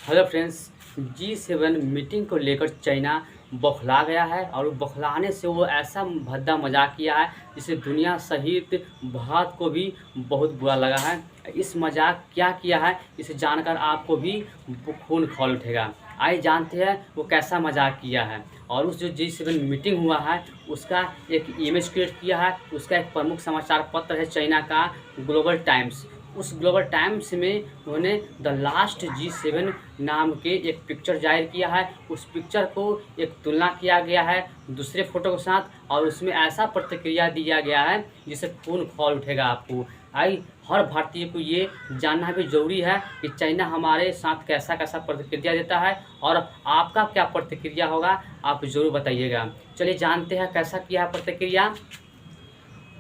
Hello friends, G7 meeting को लेकर China बौखला गया है और बौखलाने से वो ऐसा भद्दा मजाक किया है जिससे दुनिया सहित भारत को भी बहुत बुरा लगा है। इस मजाक क्या किया है इसे जानकर आपको भी खून खौल उठेगा। आइए जानते हैं वो कैसा मजाक किया है। और उस जो G7 मीटिंग हुआ है उसका एक इमेज क्रिएट किया है। उसका एक प्रमुख समाचार पत्र है चाइना का ग्लोबल टाइम्स। उस ग्लोबल टाइम्स में उन्होंने द लास्ट G7 नाम के एक पिक्चर जाहिर किया है। उस पिक्चर को एक तुलना किया गया है दूसरे फोटो के साथ और उसमें ऐसा प्रतिक्रिया दिया गया है जिससे खून खौल उठेगा आपको। हर भारतीय को ये जानना भी ज़रूरी है कि चाइना हमारे साथ कैसा कैसा प्रतिक्रिया देता है और आपका क्या प्रतिक्रिया होगा आप ज़रूर बताइएगा। चलिए जानते हैं कैसा किया है प्रतिक्रिया।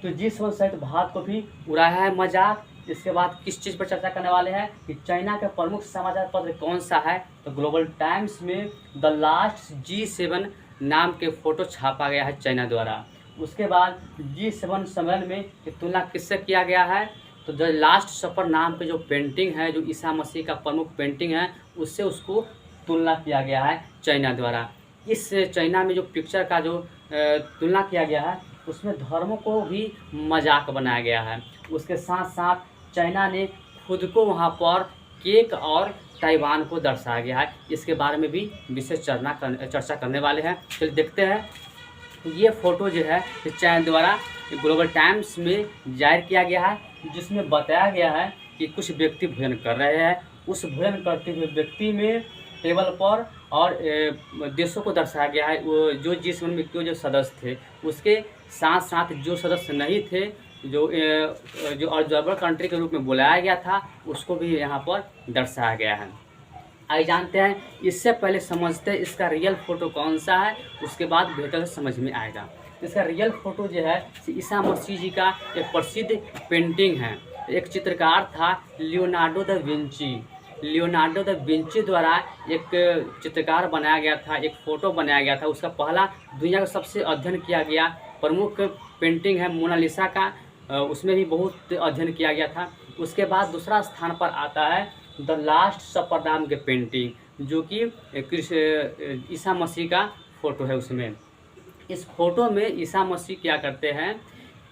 तो G7 सहित भारत को भी उड़ाया है मजाक। इसके बाद किस चीज़ पर चर्चा करने वाले हैं कि चाइना का प्रमुख समाचार पत्र कौन सा है। तो ग्लोबल टाइम्स में द लास्ट G7 नाम के फोटो छापा गया है चाइना द्वारा। उसके बाद G7 सम्मेलन में तुलना किससे किया गया है। तो द लास्ट सफर नाम के जो पेंटिंग है, जो ईसा मसीह का प्रमुख पेंटिंग है, उससे उसको तुलना किया गया है चाइना द्वारा। इस चाइना में जो पिक्चर का जो तुलना किया गया है उसमें धर्मों को भी मजाक बनाया गया है। उसके साथ साथ चाइना ने खुद को वहाँ पर केक और ताइवान को दर्शाया गया है। इसके बारे में भी विशेष चर्चा करने वाले हैं। चलिए देखते हैं। ये फ़ोटो जो है चाइना द्वारा ग्लोबल टाइम्स में जाहिर किया गया है, जिसमें बताया गया है कि कुछ व्यक्ति भोजन कर रहे हैं। उस भोजन करते हुए व्यक्ति में टेबल पर और देशों को दर्शाया गया है। वो जो G7 में जो सदस्य थे उसके साथ साथ जो सदस्य नहीं थे, जो ऑब्जर्वर कंट्री के रूप में बुलाया गया था, उसको भी यहाँ पर दर्शाया गया है। आइए जानते हैं। इससे पहले समझते हैं इसका रियल फ़ोटो कौन सा है, उसके बाद बेहतर से समझ में आएगा। इसका रियल फ़ोटो जो है ईसा मसीह जी का एक प्रसिद्ध पेंटिंग है। एक चित्रकार था लियोनार्डो द विंची द्वारा एक चित्रकार बनाया गया था, एक फ़ोटो बनाया गया था। उसका पहला दुनिया का सबसे अध्ययन किया गया प्रमुख पेंटिंग है मोनालिसा का, उसमें भी बहुत अध्ययन किया गया था। उसके बाद दूसरा स्थान पर आता है द लास्ट सपर नाम के पेंटिंग, जो कि ईसा मसीह का फ़ोटो है। उसमें इस फोटो में ईसा मसीह क्या करते हैं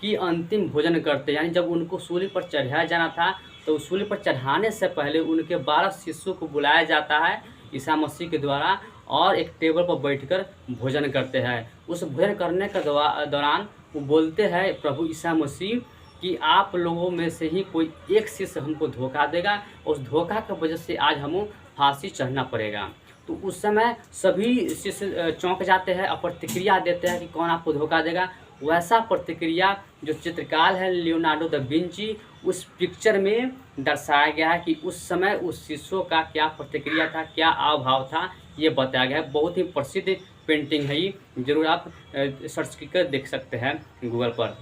कि अंतिम भोजन करते हैं, यानी जब उनको सूली पर चढ़ाया जाना था तो सूली पर चढ़ाने से पहले उनके 12 शिष्यों को बुलाया जाता है ईसा मसीह के द्वारा और एक टेबल पर बैठकर भोजन करते हैं। उस भोजन करने के दौरान वो बोलते हैं प्रभु ईसा मसीह कि आप लोगों में से ही कोई एक शिष्य हमको धोखा देगा, उस धोखा की वजह से आज हमें फांसी चढ़ना पड़ेगा। तो उस समय सभी शिष्य चौंक जाते हैं और प्रतिक्रिया देते हैं कि कौन आपको धोखा देगा। वैसा प्रतिक्रिया जो चित्रकार है लियोनार्डो द विंची, उस पिक्चर में दर्शाया गया है कि उस समय उस शिष्यों का क्या प्रतिक्रिया था, क्या हाव भाव था, ये बताया गया है। बहुत ही प्रसिद्ध पेंटिंग है ये, जरूर आप सर्च कर देख सकते हैं गूगल पर।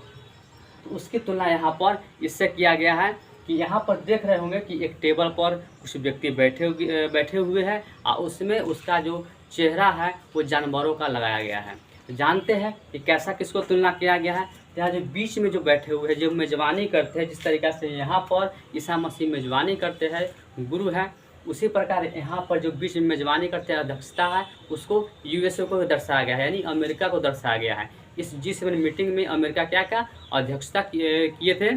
तो उसकी तुलना यहाँ पर इससे किया गया है कि यहाँ पर देख रहे होंगे कि एक टेबल पर कुछ व्यक्ति बैठे हुए हैं और उसमें उसका जो चेहरा है वो जानवरों का लगाया गया है। तो जानते हैं कि कैसा किसको तुलना किया गया है। यहाँ जो बीच में जो बैठे हुए हैं, जो मेज़बानी करते हैं, जिस तरीक़ा से यहाँ पर ईसा मसीह मेज़बानी करते हैं, गुरु है, उसी प्रकार यहाँ पर जो बीच में मेज़बानी करते हैं अध्यक्षता है, उसको USA को दर्शाया गया है, यानी अमेरिका को दर्शाया गया है। इस G7 मीटिंग में अमेरिका क्या अध्यक्षता किए थे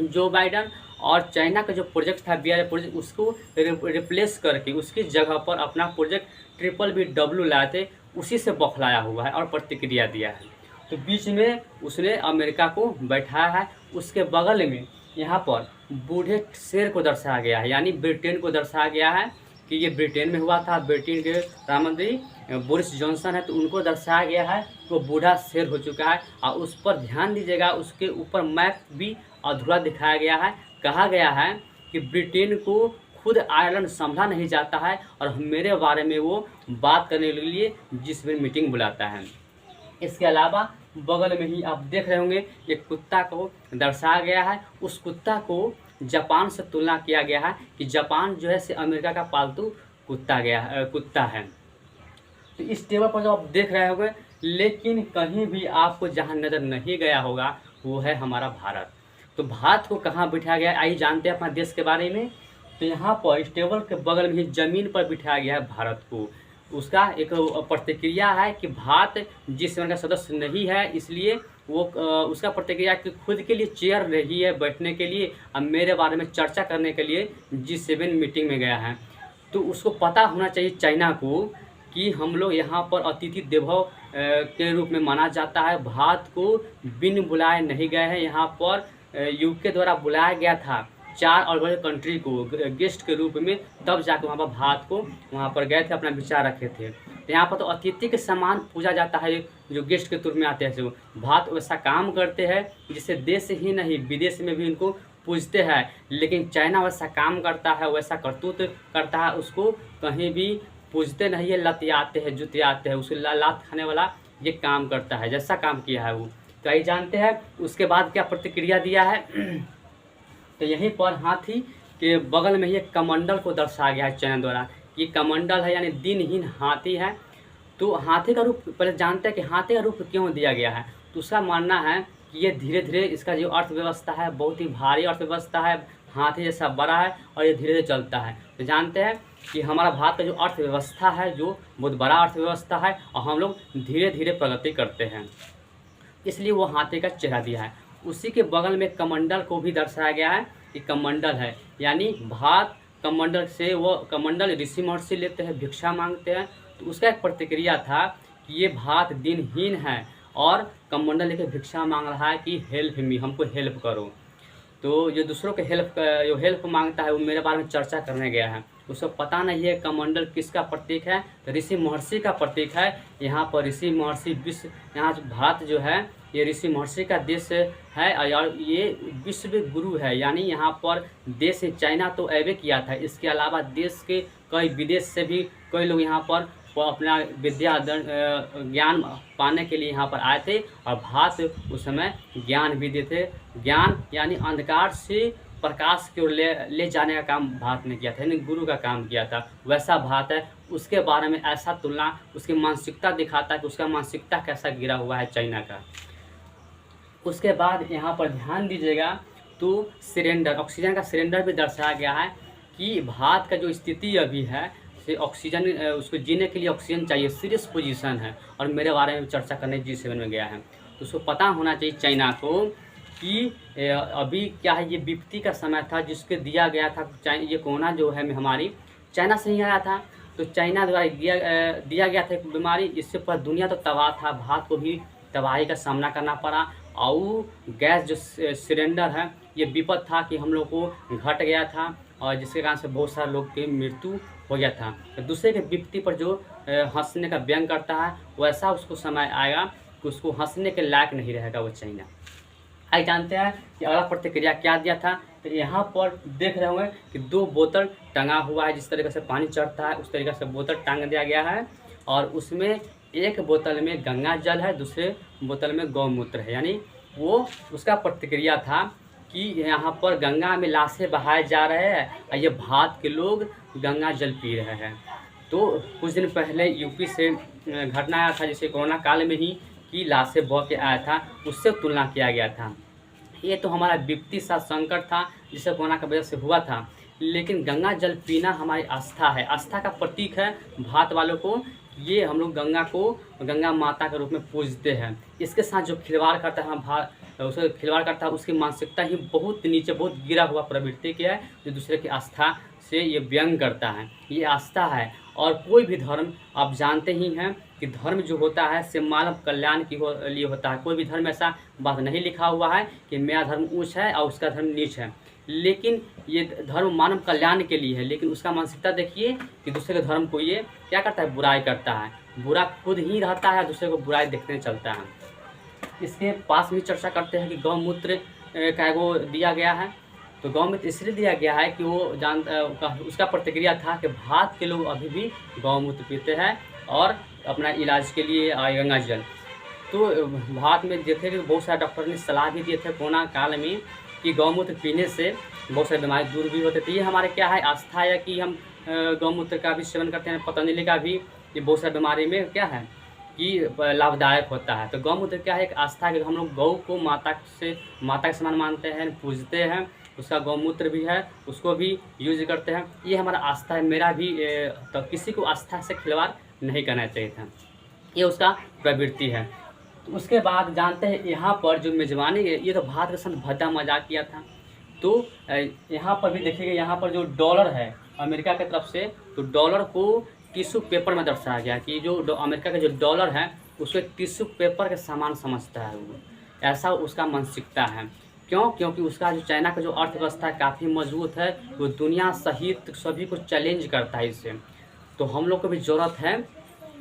जो बाइडन, और चाइना का जो प्रोजेक्ट था BRI प्रोजेक्ट, उसको रिप्लेस करके उसकी जगह पर अपना प्रोजेक्ट BBW लाए थे, उसी से बौखलाया हुआ है और प्रतिक्रिया दिया है। तो बीच में उसने अमेरिका को बैठाया है। उसके बगल में यहाँ पर बूढ़े शेर को दर्शाया गया है, यानी ब्रिटेन को दर्शाया गया है कि ये ब्रिटेन में हुआ था। ब्रिटेन के प्रधानमंत्री बोरिस जॉनसन है, तो उनको दर्शाया गया है वो बूढ़ा शेर हो चुका है। और उस पर ध्यान दीजिएगा, उसके ऊपर मैप भी अधूरा दिखाया गया है। कहा गया है कि ब्रिटेन को खुद आयरलैंड संभला नहीं जाता है और मेरे बारे में वो बात करने के लिए G7 मीटिंग बुलाता है। इसके अलावा बगल में ही आप देख रहे होंगे एक कुत्ता को दर्शाया गया है। उस कुत्ता को जापान से तुलना किया गया है कि जापान जो है से अमेरिका का पालतू कुत्ता है। तो इस टेबल पर जो आप देख रहे होंगे, लेकिन कहीं भी आपको जहां नज़र नहीं गया होगा वो है हमारा भारत। तो भारत को कहाँ बिठाया गया, आइए जानते हैं अपना देश के बारे में। तो यहाँ पर इस टेबल के बगल में ही ज़मीन पर बिठाया गया है भारत को। उसका एक प्रतिक्रिया है कि भारत G7 का सदस्य नहीं है, इसलिए वो उसका प्रतिक्रिया कि खुद के लिए चेयर रही है बैठने के लिए, अब मेरे बारे में चर्चा करने के लिए G7 मीटिंग में गया है। तो उसको पता होना चाहिए चाइना को कि हम लोग यहाँ पर अतिथि देवो के रूप में माना जाता है। भारत को बिन बुलाए नहीं गए हैं, यहाँ पर यूके द्वारा बुलाया गया था 4 और बड़े कंट्री को गेस्ट के रूप में, तब जाकर वहाँ पर भारत को वहाँ पर गए थे, अपना विचार रखे थे। तो यहाँ पर तो अतिथि के समान पूजा जाता है, जो गेस्ट के रूप में आते हैं। जो भारत वैसा काम करते हैं जिससे देश ही नहीं विदेश में भी इनको पूजते हैं, लेकिन चाइना वैसा काम करता है, वैसा करतूत करता है, उसको कहीं भी पूजते नहीं है, लतियाते हैं, जुतियाते हैं। उसे लात खाने वाला ये काम करता है, जैसा काम किया है वो। तो यही जानते हैं उसके बाद क्या प्रतिक्रिया दिया है। तो यहीं पर हाथी के बगल में ही एक कमंडल को दर्शाया गया है चाइना द्वारा। ये कमंडल है यानी दिनहीन हाथी है। तो हाथी का रूप पहले जानते हैं कि हाथी का रूप क्यों दिया गया है। तो उसका मानना है कि ये धीरे धीरे इसका जो अर्थव्यवस्था है बहुत ही भारी अर्थव्यवस्था है, हाथी जैसा बड़ा है और ये धीरे धीरे चलता है। तो जानते हैं कि हमारा भारत का जो अर्थव्यवस्था है जो बहुत बड़ा अर्थव्यवस्था है और हम लोग धीरे धीरे प्रगति करते हैं, इसलिए वो हाथी का चेहरा दिया है। उसी के बगल में कमंडल को भी दर्शाया गया है कि कमंडल है, यानी भारत कमंडल से वो कमंडल ऋषि महर्षि लेते हैं, भिक्षा मांगते हैं। तो उसका एक प्रतिक्रिया था कि ये भारत दिनहीन है और कमंडल लेके भिक्षा मांग रहा है कि हेल्प मी, हमको हेल्प करो। तो जो दूसरों के जो हेल्प मांगता है वो मेरे बारे में चर्चा करने गया है। उसको पता नहीं है कमंडल किसका प्रतीक है, तो ऋषि महर्षि का प्रतीक है। यहाँ पर ऋषि महर्षि विश्व, यहाँ भारत जो है ये ऋषि महर्षि का देश है और ये विश्व गुरु है, यानी यहाँ पर देश चाइना तो ऐबे किया था, इसके अलावा देश के कई विदेश से भी कई लोग यहाँ पर अपना विद्या ज्ञान पाने के लिए यहाँ पर आए थे और भारत उस समय ज्ञान भी देते। ज्ञान यानी अंधकार से प्रकाश की ओर ले जाने का काम भारत ने किया था, यानी गुरु का काम किया था। वैसा भारत है, उसके बारे में ऐसा तुलना उसकी मानसिकता दिखाता है कि उसका मानसिकता कैसा गिरा हुआ है चाइना का। उसके बाद यहाँ पर ध्यान दीजिएगा तो सिलेंडर, ऑक्सीजन का सिलेंडर भी दर्शाया गया है कि भारत का जो स्थिति अभी है से ऑक्सीजन, उसको जीने के लिए ऑक्सीजन चाहिए, सीरियस पोजीशन है और मेरे बारे में चर्चा करने G7 में गया है। तो उसको पता होना चाहिए चाइना को कि अभी क्या है, ये विपत्ति का समय था जिसके दिया गया था। ये कोरोना जो है हमारी चाइना से ही आया था, तो चाइना द्वारा दिया गया था एक बीमारी, इससे पर दुनिया तो तबाह था, भारत को भी तबाही का सामना करना पड़ा। और गैस जो सिलेंडर है ये विपद था कि हम लोग को घट गया था और जिसके कारण से बहुत सारे लोग की मृत्यु हो गया था। तो दूसरे के विपत्ति पर जो हंसने का व्यंग करता है वैसा उसको समय आएगा कि उसको हंसने के लायक नहीं रहेगा वो चाइना। आइए जानते हैं कि अगला प्रतिक्रिया क्या दिया था। तो यहाँ पर देख रहे होंगे कि 2 बोतल टंगा हुआ है, जिस तरीके से पानी चढ़ता है उस तरीके से बोतल टांग दिया गया है और उसमें एक बोतल में गंगा जल है, दूसरे बोतल में गौमूत्र है, यानी वो उसका प्रतिक्रिया था कि यहाँ पर गंगा में लाशें बहाए जा रहे हैं और ये भारत के लोग गंगा जल पी रहे हैं। तो कुछ दिन पहले यूपी से घटना आया था जिसे कोरोना काल में ही कि लाशें बह के आया था, उससे तुलना किया गया था। ये तो हमारा विपत्ति सा संकट था जिसे कोरोना की वजह से हुआ था, लेकिन गंगा जल पीना हमारी आस्था है, आस्था का प्रतीक है भारत वालों को। ये हम लोग गंगा को गंगा माता के रूप में पूजते हैं। इसके साथ जो खिलवाड़ करता है उसे खिलवाड़ करता है, उसकी मानसिकता ही बहुत नीचे, बहुत गिरा हुआ प्रवृत्ति की है, जो दूसरे की आस्था से ये व्यंग करता है। ये आस्था है और कोई भी धर्म आप जानते ही हैं कि धर्म जो होता है से मानव कल्याण के लिए होता है। कोई भी धर्म ऐसा बात नहीं लिखा हुआ है कि मेरा धर्म ऊँच है और उसका धर्म नीच है, लेकिन ये धर्म मानव कल्याण के लिए है। लेकिन उसका मानसिकता देखिए कि दूसरे के धर्म को ये क्या करता है, बुराई करता है, बुरा खुद ही रहता है, दूसरे को बुराई देखने चलता है। इसके पास भी चर्चा करते हैं कि गौमूत्र का वो दिया गया है। तो गौमूत्र इसलिए दिया गया है कि वो उसका प्रतिक्रिया था कि भारत के लोग अभी भी गौमूत्र पीते हैं और अपना इलाज के लिए गंगा जल। तो भारत में देखे कि बहुत सारे डॉक्टर ने सलाह भी दिए थे कोरोना काल में कि गौमूत्र पीने से बहुत सारी बीमारी दूर भी होते थे। ये हमारे क्या है, आस्था है कि हम गौमूत्र का भी सेवन करते हैं। पतंजलि का भी ये बहुत सारी बीमारी में क्या है कि लाभदायक होता है। तो गौमूत्र क्या है, एक आस्था है कि हम लोग गौ को माता के समान मानते हैं, पूजते हैं उसका गौमूत्र भी है, उसको भी यूज करते हैं। ये हमारा आस्था है, मेरा भी। तो किसी को आस्था से खिलवाड़ नहीं करना चाहिए था, ये उसका प्रवृत्ति है। तो उसके बाद जानते हैं यहाँ पर जो मेज़बानी है, ये तो भारत के साथ भद्दा मजाक किया था। तो यहाँ पर भी देखिएगा, यहाँ पर जो डॉलर है अमेरिका की तरफ से, तो डॉलर को टिश्यू पेपर में दर्शाया गया कि जो अमेरिका का जो डॉलर है उसको टिश्यू पेपर के समान समझता है वो, ऐसा उसका मानसिकता है। क्यों? क्योंकि उसका जो चाइना का जो अर्थव्यवस्था है काफ़ी मजबूत है, वो दुनिया सहित सभी को चैलेंज करता है इससे। तो हम लोग को भी ज़रूरत है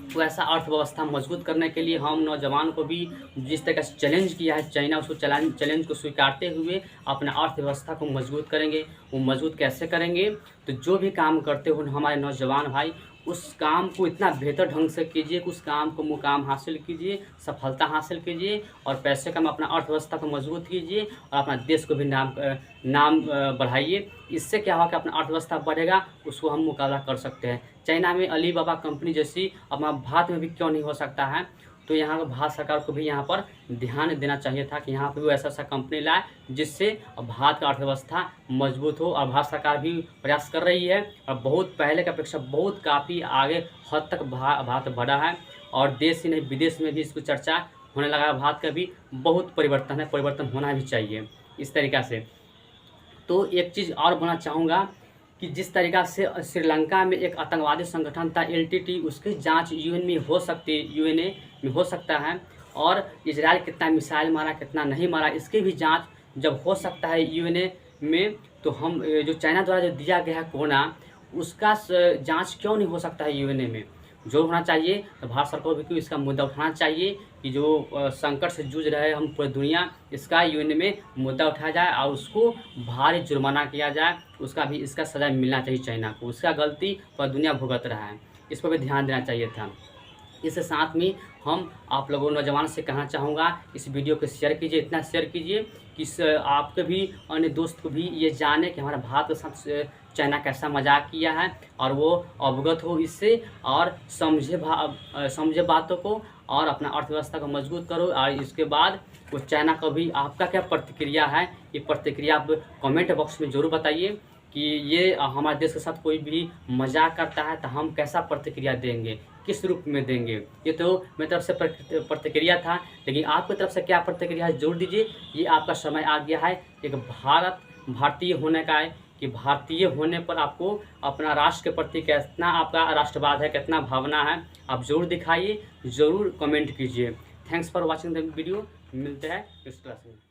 तो ऐसा अर्थव्यवस्था मजबूत करने के लिए हम नौजवान को भी जिस तरह से चैलेंज किया है चाइना, उसको चैलेंज को स्वीकारते हुए अपना अर्थव्यवस्था को मजबूत करेंगे। वो मजबूत कैसे करेंगे? तो जो भी काम करते हो हमारे नौजवान भाई, उस काम को इतना बेहतर ढंग से कीजिए कि उस काम को मुकाम हासिल कीजिए, सफलता हासिल कीजिए और पैसे का अपना अर्थव्यवस्था को मजबूत कीजिए और अपना देश को भी नाम बढ़ाइए। इससे क्या होगा कि अपना अर्थव्यवस्था बढ़ेगा, उसको हम मुकाबला कर सकते हैं। चाइना में अली बाबा कंपनी जैसी अपना भारत में भी क्यों नहीं हो सकता है? तो यहाँ का भारत सरकार को भी यहाँ पर ध्यान देना चाहिए था कि यहाँ पर भी ऐसा कंपनी लाए जिससे भारत का अर्थव्यवस्था मजबूत हो। और भारत सरकार भी प्रयास कर रही है और बहुत पहले की अपेक्षा बहुत काफ़ी आगे हद तक भारत बढ़ा है और देश ही नहीं विदेश में भी इसकी चर्चा होने लगा है। भारत का भी बहुत परिवर्तन है, परिवर्तन होना भी चाहिए इस तरीक़ा से। तो एक चीज़ और बोलना चाहूँगा कि जिस तरीक़ा से श्रीलंका में एक आतंकवादी संगठन था LTT, उसकी जांच यूएन में हो सकती है, यूएनए में हो सकता है। और इजराइल कितना मिसाइल मारा कितना नहीं मारा, इसकी भी जांच जब हो सकता है यूएनए में, तो हम जो चाइना द्वारा जो दिया गया है कोरोना, उसका जांच क्यों नहीं हो सकता है यूएनए में? जो होना चाहिए। तो भारत सरकार को भी इसका मुद्दा उठाना चाहिए कि जो संकट से जूझ रहे हम पूरी दुनिया, इसका यूएन में मुद्दा उठाया जाए और उसको भारी जुर्माना किया जाए। उसका भी इसका सज़ा मिलना चाहिए चाइना को, उसका गलती पूरी दुनिया भुगत रहा है, इस पर भी ध्यान देना चाहिए था। इसके साथ में हम आप लोगों नौजवान से कहना चाहूँगा, इस वीडियो को शेयर कीजिए, इतना शेयर कीजिए कि आपके भी अन्य दोस्त को भी ये जाने कि हमारा भारत के साथ चाइना कैसा मजाक किया है और वो अवगत हो इससे और समझे बातों को और अपना अर्थव्यवस्था को मजबूत करो। और इसके बाद वो चाइना का भी आपका क्या प्रतिक्रिया है, ये प्रतिक्रिया आप कमेंट बॉक्स में ज़रूर बताइए कि ये हमारे देश के साथ कोई भी मजाक करता है तो हम कैसा प्रतिक्रिया देंगे, किस रूप में देंगे। ये तो मेरी तरफ से प्रतिक्रिया था, लेकिन आपकी तरफ से क्या प्रतिक्रिया है ज़रूर दीजिए। ये आपका समय आ गया है एक भारतीय होने का है कि भारतीय होने पर आपको अपना राष्ट्र के प्रति कितना आपका राष्ट्रवाद है, कितना भावना है, आप ज़रूर दिखाइए, ज़रूर कमेंट कीजिए। Thanks for watching the video. मिलते हैं नेक्स्ट क्लास में।